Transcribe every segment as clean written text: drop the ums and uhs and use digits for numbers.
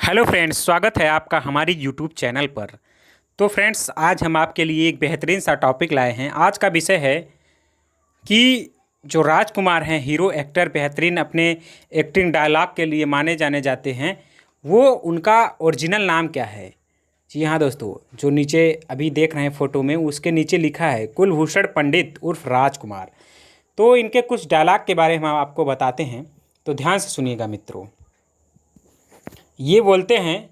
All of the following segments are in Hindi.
हेलो फ्रेंड्स, स्वागत है आपका हमारी यूट्यूब चैनल पर। तो फ्रेंड्स, आज हम आपके लिए एक बेहतरीन सा टॉपिक लाए हैं। आज का विषय है कि जो राजकुमार हैं, हीरो एक्टर बेहतरीन अपने एक्टिंग डायलॉग के लिए माने जाने जाते हैं, वो उनका ओरिजिनल नाम क्या है। जी हाँ दोस्तों, जो नीचे अभी देख रहे हैं फ़ोटो में, उसके नीचे लिखा है कुलभूषण पंडित उर्फ राजकुमार। तो इनके कुछ डायलॉग के बारे में हम आपको बताते हैं, तो ध्यान से सुनिएगा मित्रों। ये बोलते हैं,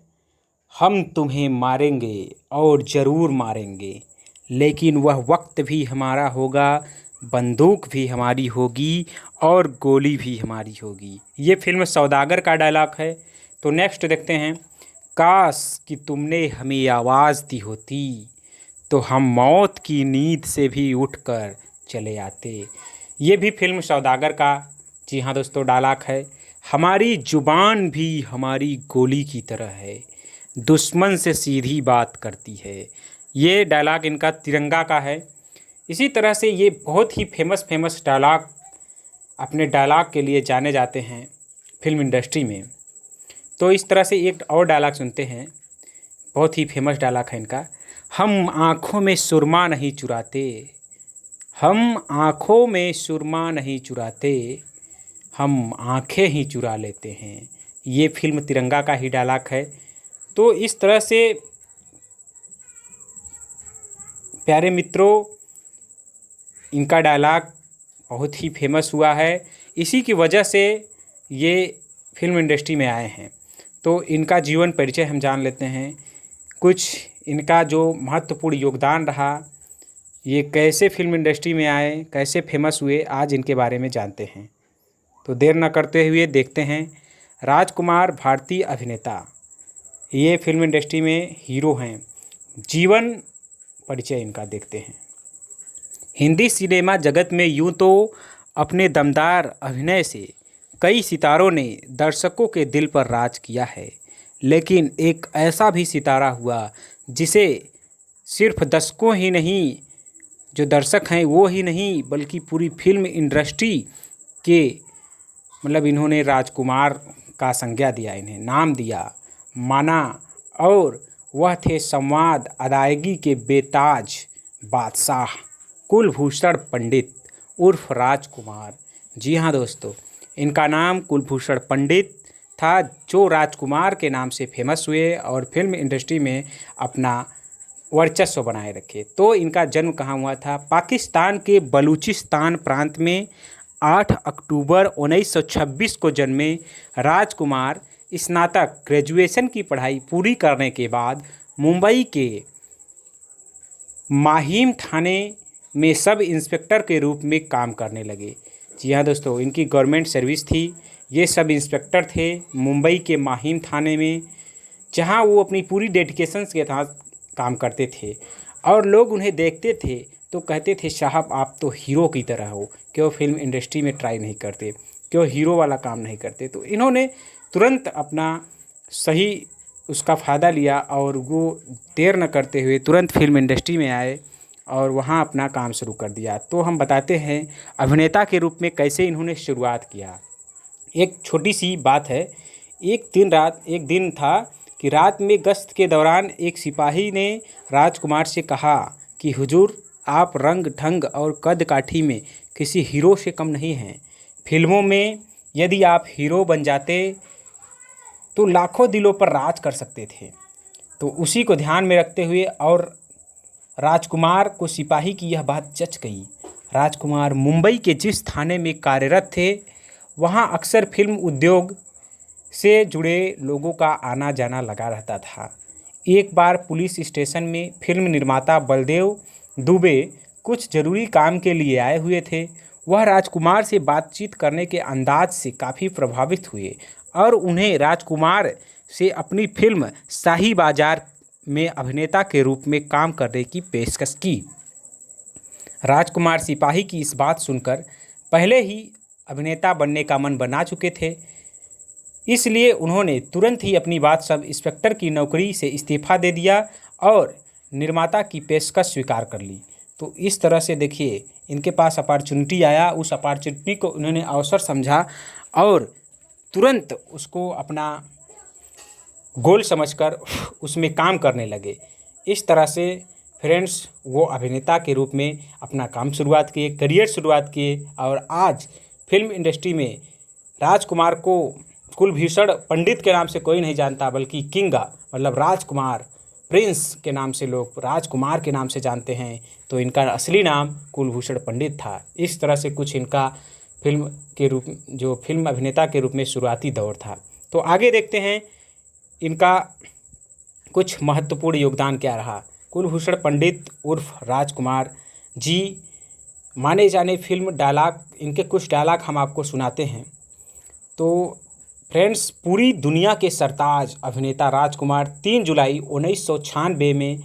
हम तुम्हें मारेंगे और ज़रूर मारेंगे, लेकिन वह वक्त भी हमारा होगा, बंदूक भी हमारी होगी और गोली भी हमारी होगी। ये फिल्म सौदागर का डायलॉग है। तो नेक्स्ट देखते हैं, काश कि तुमने हमें आवाज़ दी होती तो हम मौत की नींद से भी उठकर चले आते। ये भी फिल्म सौदागर का, जी हाँ दोस्तों, डायलॉग है। हमारी जुबान भी हमारी गोली की तरह है, दुश्मन से सीधी बात करती है। ये डायलॉग इनका तिरंगा का है। इसी तरह से ये बहुत ही फेमस डायलॉग अपने डायलॉग के लिए जाने जाते हैं फिल्म इंडस्ट्री में। तो इस तरह से एक और डायलॉग सुनते हैं, बहुत ही फेमस डायलॉग है इनका। हम आँखों में सुरमा नहीं चुराते, हम आँखों में सुरमा नहीं चुराते, हम आँखें ही चुरा लेते हैं। ये फिल्म तिरंगा का ही डायलॉग है। तो इस तरह से प्यारे मित्रों, इनका डायलॉग बहुत ही फेमस हुआ है। इसी की वजह से ये फिल्म इंडस्ट्री में आए हैं। तो इनका जीवन परिचय हम जान लेते हैं, कुछ इनका जो महत्वपूर्ण योगदान रहा, ये कैसे फिल्म इंडस्ट्री में आए, कैसे फेमस हुए, आज इनके बारे में जानते हैं। तो देर न करते हुए देखते हैं। राजकुमार भारतीय अभिनेता, ये फिल्म इंडस्ट्री में हीरो हैं। जीवन परिचय इनका देखते हैं। हिंदी सिनेमा जगत में यूं तो अपने दमदार अभिनय से कई सितारों ने दर्शकों के दिल पर राज किया है, लेकिन एक ऐसा भी सितारा हुआ जिसे सिर्फ दर्शकों ही नहीं, जो दर्शक हैं वो ही नहीं, बल्कि पूरी फिल्म इंडस्ट्री के इन्होंने राजकुमार का संज्ञा दिया, इन्हें नाम दिया, माना। और वह थे संवाद अदायगी के बेताज बादशाह कुलभूषण पंडित उर्फ राजकुमार। जी हाँ दोस्तों, इनका नाम कुलभूषण पंडित था, जो राजकुमार के नाम से फेमस हुए और फिल्म इंडस्ट्री में अपना वर्चस्व बनाए रखे। तो इनका जन्म कहाँ हुआ था? पाकिस्तान के बलूचिस्तान प्रांत में 8 अक्टूबर 1926 को जन्मे राजकुमार स्नातक ग्रेजुएशन की पढ़ाई पूरी करने के बाद मुंबई के माहिम थाने में सब इंस्पेक्टर के रूप में काम करने लगे। जी हाँ दोस्तों, इनकी गवर्नमेंट सर्विस थी। ये सब इंस्पेक्टर थे मुंबई के माहिम थाने में, जहाँ वो अपनी पूरी डेडिकेशन के साथ काम करते थे और लोग उन्हें देखते थे तो कहते थे, साहब आप तो हीरो की तरह हो, क्यों फिल्म इंडस्ट्री में ट्राई नहीं करते, क्यों हीरो वाला काम नहीं करते। तो इन्होंने तुरंत अपना सही उसका फ़ायदा लिया और वो देर न करते हुए तुरंत फिल्म इंडस्ट्री में आए और वहाँ अपना काम शुरू कर दिया। तो हम बताते हैं अभिनेता के रूप में कैसे इन्होंने शुरुआत किया। एक छोटी सी बात है। एक दिन था कि रात में गश्त के दौरान एक सिपाही ने राजकुमार से कहा कि हुजूर, आप रंग ढंग और कद काठी में किसी हीरो से कम नहीं हैं। फिल्मों में यदि आप हीरो बन जाते तो लाखों दिलों पर राज कर सकते थे। तो उसी को ध्यान में रखते हुए और राजकुमार को सिपाही की यह बात जच गई। राजकुमार मुंबई के जिस थाने में कार्यरत थे, वहाँ अक्सर फिल्म उद्योग से जुड़े लोगों का आना जाना लगा रहता था। एक बार पुलिस स्टेशन में फिल्म निर्माता बलदेव दुबे कुछ ज़रूरी काम के लिए आए हुए थे। वह राजकुमार से बातचीत करने के अंदाज से काफ़ी प्रभावित हुए और उन्हें राजकुमार से अपनी फिल्म शाही बाजार में अभिनेता के रूप में काम करने की पेशकश की। राजकुमार सिपाही की इस बात सुनकर पहले ही अभिनेता बनने का मन बना चुके थे, इसलिए उन्होंने तुरंत ही अपनी बात सब इंस्पेक्टर की नौकरी से इस्तीफ़ा दे दिया और निर्माता की पेशकश स्वीकार कर ली। तो इस तरह से देखिए, इनके पास अपॉर्चुनिटी आया, उस अपॉर्चुनिटी को उन्होंने अवसर समझा और तुरंत उसको अपना गोल समझकर उसमें काम करने लगे। इस तरह से फ्रेंड्स वो अभिनेता के रूप में अपना काम शुरुआत किए, करियर शुरुआत किए और आज फिल्म इंडस्ट्री में राजकुमार को कुलभूषण पंडित के नाम से कोई नहीं जानता, बल्कि किंगा मतलब राजकुमार, प्रिंस के नाम से लोग राजकुमार के नाम से जानते हैं। तो इनका असली नाम कुलभूषण पंडित था। इस तरह से कुछ इनका फिल्म के रूप जो फिल्म अभिनेता के रूप में शुरुआती दौर था। तो आगे देखते हैं इनका कुछ महत्वपूर्ण योगदान क्या रहा। कुलभूषण पंडित उर्फ राजकुमार जी माने जाने फिल्म डायलॉग, इनके कुछ डायलॉग हम आपको सुनाते हैं। तो फ्रेंड्स, पूरी दुनिया के सरताज अभिनेता राजकुमार 3 जुलाई 1996 में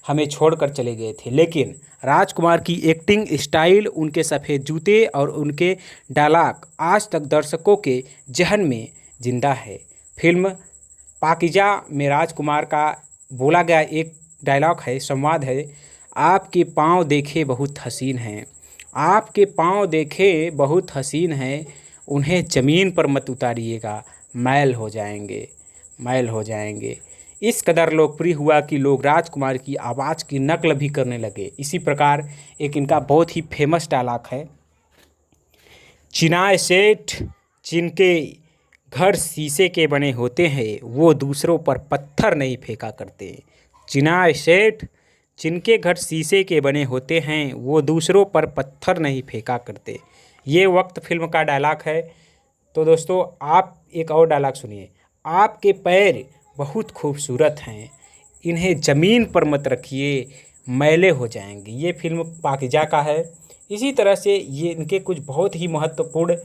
हमें छोड़कर चले गए थे, लेकिन राजकुमार की एक्टिंग स्टाइल, उनके सफ़ेद जूते और उनके डायलॉग आज तक दर्शकों के जहन में जिंदा है। फिल्म पाकीज़ा में राजकुमार का बोला गया एक डायलॉग है, संवाद है, आपके पाँव देखे बहुत हसीन हैं, आपके पाँव देखे बहुत हसीन हैं, उन्हें ज़मीन पर मत उतारिएगा, मैल हो जाएंगे, मैल हो जाएंगे। इस कदर लोकप्रिय हुआ कि लोग राजकुमार की आवाज़ की नकल भी करने लगे। इसी प्रकार एक इनका बहुत ही फेमस डायलॉग है, चिनाए सेठ जिनके घर शीशे के बने होते हैं वो दूसरों पर पत्थर नहीं फेंका करते। चिनाए सेठ जिनके घर शीशे के बने होते हैं वो दूसरों पर पत्थर नहीं फेंका करते। ये वक्त फिल्म का डायलॉग है। तो दोस्तों आप एक और डायलॉग सुनिए, आपके पैर बहुत खूबसूरत हैं, इन्हें ज़मीन पर मत रखिए, मैले हो जाएंगे। ये फिल्म पाकीज़ा का है। इसी तरह से ये इनके कुछ बहुत ही महत्वपूर्ण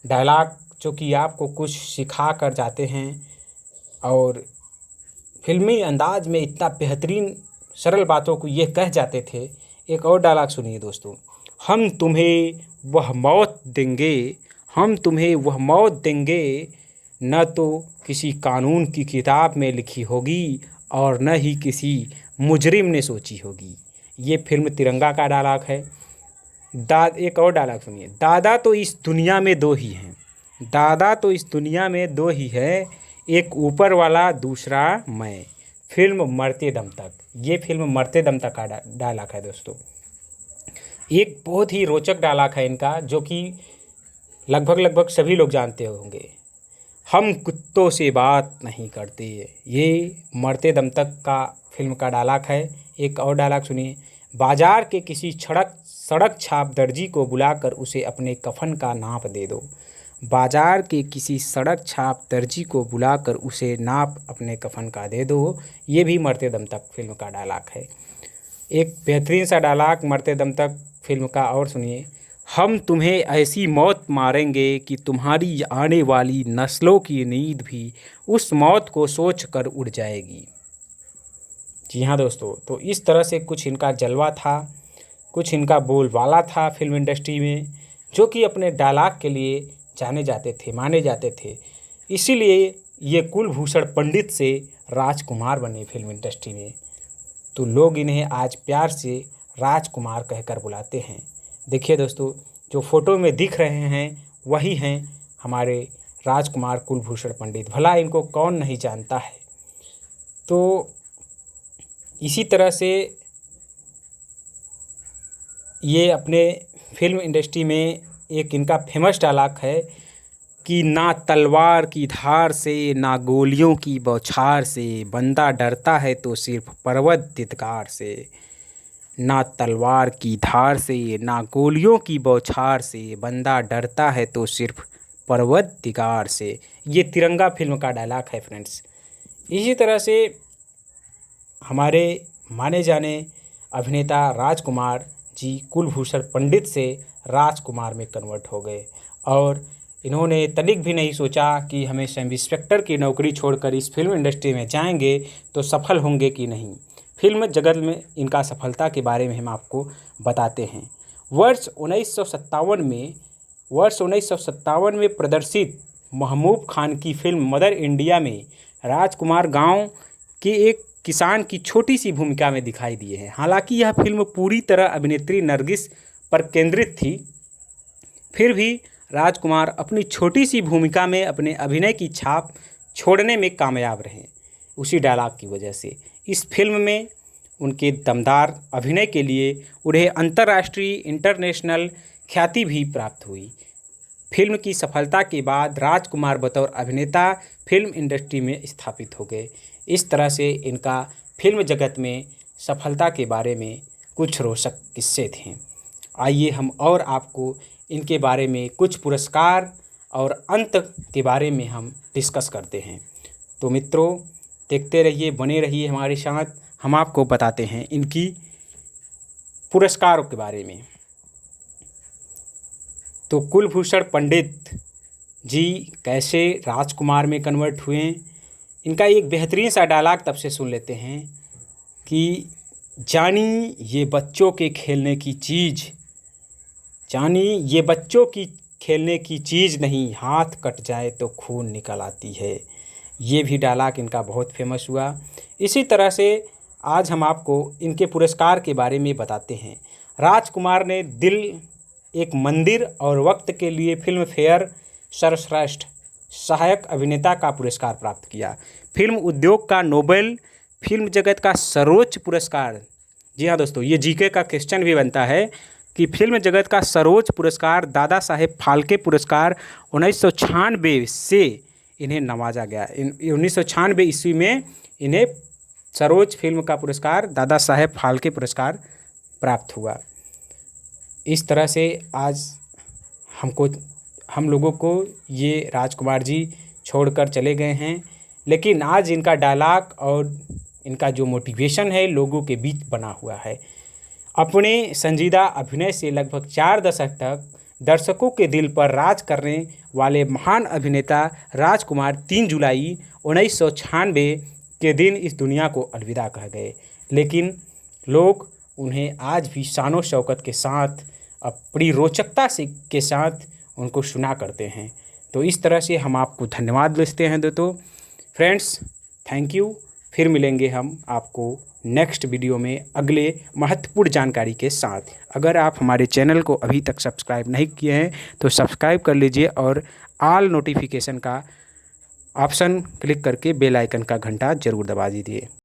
डायलॉग जो कि आपको कुछ सिखा कर जाते हैं और फिल्मी अंदाज में इतना बेहतरीन सरल बातों को ये कह जाते थे। एक और डायलॉग सुनिए दोस्तों, हम तुम्हें वह मौत देंगे, हम तुम्हें वह मौत देंगे, न तो किसी कानून की किताब में लिखी होगी और न ही किसी मुजरिम ने सोची होगी। ये फिल्म तिरंगा का डायलॉग है। एक और डायलॉग सुनिए, दादा तो इस दुनिया में दो ही हैं, दादा तो इस दुनिया में दो ही है, एक ऊपर वाला दूसरा मैं। फिल्म मरते दम तक, ये फिल्म मरते दम तक का डायलॉग है दोस्तों। एक बहुत ही रोचक डायलॉग है इनका जो कि लगभग सभी लोग जानते होंगे, हम कुत्तों से बात नहीं करते। ये मरते दम तक का फिल्म का डायलॉग है। एक और डायलॉग सुनिए, बाजार के किसी सड़क छाप दर्जी को बुलाकर उसे अपने कफन का नाप दे दो, बाजार के किसी सड़क छाप दर्जी को बुलाकर उसे नाप अपने कफन का दे दो। ये भी मरते दम तक फिल्म का डायलॉग है। एक बेहतरीन सा डायलॉग मरते दम तक फिल्म का और सुनिए, हम तुम्हें ऐसी मौत मारेंगे कि तुम्हारी आने वाली नस्लों की नींद भी उस मौत को सोच कर उड़ जाएगी। जी हाँ दोस्तों, तो इस तरह से कुछ इनका जलवा था, कुछ इनका बोलबाला था फिल्म इंडस्ट्री में, जो कि अपने डायलॉग के लिए जाने जाते थे, माने जाते थे। इसीलिए ये कुलभूषण पंडित से राजकुमार बने फिल्म इंडस्ट्री में। तो लोग इन्हें आज प्यार से राजकुमार कहकर बुलाते हैं। देखिए दोस्तों, जो फ़ोटो में दिख रहे हैं वही हैं हमारे राजकुमार कुलभूषण पंडित। भला इनको कौन नहीं जानता है। तो इसी तरह से ये अपने फिल्म इंडस्ट्री में एक इनका फेमस डायलॉग है कि ना तलवार की धार से, ना गोलियों की बौछार से, बंदा डरता है तो सिर्फ परवरदिगार से। ना तलवार की धार से, ना गोलियों की बौछार से, बंदा डरता है तो सिर्फ परवरदिगार से। ये तिरंगा फिल्म का डायलॉग है फ्रेंड्स। इसी तरह से हमारे माने जाने अभिनेता राजकुमार जी कुलभूषण पंडित से राजकुमार में कन्वर्ट हो गए और इन्होंने तनिक भी नहीं सोचा कि हमें सब इंस्पेक्टर की नौकरी छोड़कर इस फिल्म इंडस्ट्री में जाएंगे तो सफल होंगे कि नहीं। फिल्म जगत में इनका सफलता के बारे में हम आपको बताते हैं। वर्ष 1957 में प्रदर्शित महबूब खान की फिल्म मदर इंडिया में राजकुमार गांव के एक किसान की छोटी सी भूमिका में दिखाई दिए हैं। हालांकि यह फिल्म पूरी तरह अभिनेत्री नरगिस पर केंद्रित थी, फिर भी राजकुमार अपनी छोटी सी भूमिका में अपने अभिनय की छाप छोड़ने में कामयाब रहे। उसी डायलॉग की वजह से। इस फिल्म में उनके दमदार अभिनय के लिए उन्हें अंतर्राष्ट्रीय इंटरनेशनल ख्याति भी प्राप्त हुई। फिल्म की सफलता के बाद राजकुमार बतौर अभिनेता फिल्म इंडस्ट्री में स्थापित हो गए। इस तरह से इनका फिल्म जगत में सफलता के बारे में कुछ रोचक किस्से थे। आइए हम और आपको इनके बारे में कुछ पुरस्कार और अंत के बारे में हम डिस्कस करते हैं। तो मित्रों, देखते रहिए, बने रहिए हमारे साथ। हम आपको बताते हैं इनकी पुरस्कारों के बारे में। तो कुलभूषण पंडित जी कैसे राजकुमार में कन्वर्ट हुए, इनका एक बेहतरीन सा डायलॉग तब से सुन लेते हैं कि जानी ये बच्चों के खेलने की चीज़, जानी ये बच्चों की खेलने की चीज़ नहीं, हाथ कट जाए तो खून निकल आती है। ये भी डायलॉग इनका बहुत फेमस हुआ। इसी तरह से आज हम आपको इनके पुरस्कार के बारे में बताते हैं। राजकुमार ने दिल एक मंदिर और वक्त के लिए फिल्म फेयर सर्वश्रेष्ठ सहायक अभिनेता का पुरस्कार प्राप्त किया। फिल्म उद्योग का नोबेल, फिल्म जगत का सर्वोच्च पुरस्कार। जी हाँ दोस्तों, ये जीके का क्वेश्चन भी बनता है कि फिल्म जगत का सर्वोच्च पुरस्कार दादा साहेब फाल्के पुरस्कार 1996 से इन्हें नवाजा गया। 1996 ईस्वी में इन्हें सर्वोच्च फिल्म का पुरस्कार दादा साहेब फाल्के पुरस्कार प्राप्त हुआ। इस तरह से आज हम लोगों को ये राजकुमार जी छोड़कर चले गए हैं, लेकिन आज इनका डायलॉग और इनका जो मोटिवेशन है लोगों के बीच बना हुआ है। अपने संजीदा अभिनय से लगभग 4 दशक तक दर्शकों के दिल पर राज करने वाले महान अभिनेता राजकुमार 3 जुलाई 1996 के दिन इस दुनिया को अलविदा कह गए, लेकिन लोग उन्हें आज भी शानो शौकत के साथ बड़ी रोचकता से के साथ उनको सुना करते हैं। तो इस तरह से हम आपको धन्यवाद देते हैं दोस्तों। Friends, thank you. फिर मिलेंगे हम आपको नेक्स्ट वीडियो में अगले महत्वपूर्ण जानकारी के साथ। अगर आप हमारे चैनल को अभी तक सब्सक्राइब नहीं किए हैं तो सब्सक्राइब कर लीजिए और ऑल नोटिफिकेशन का ऑप्शन क्लिक करके बेल आइकन का घंटा ज़रूर दबा दीजिए।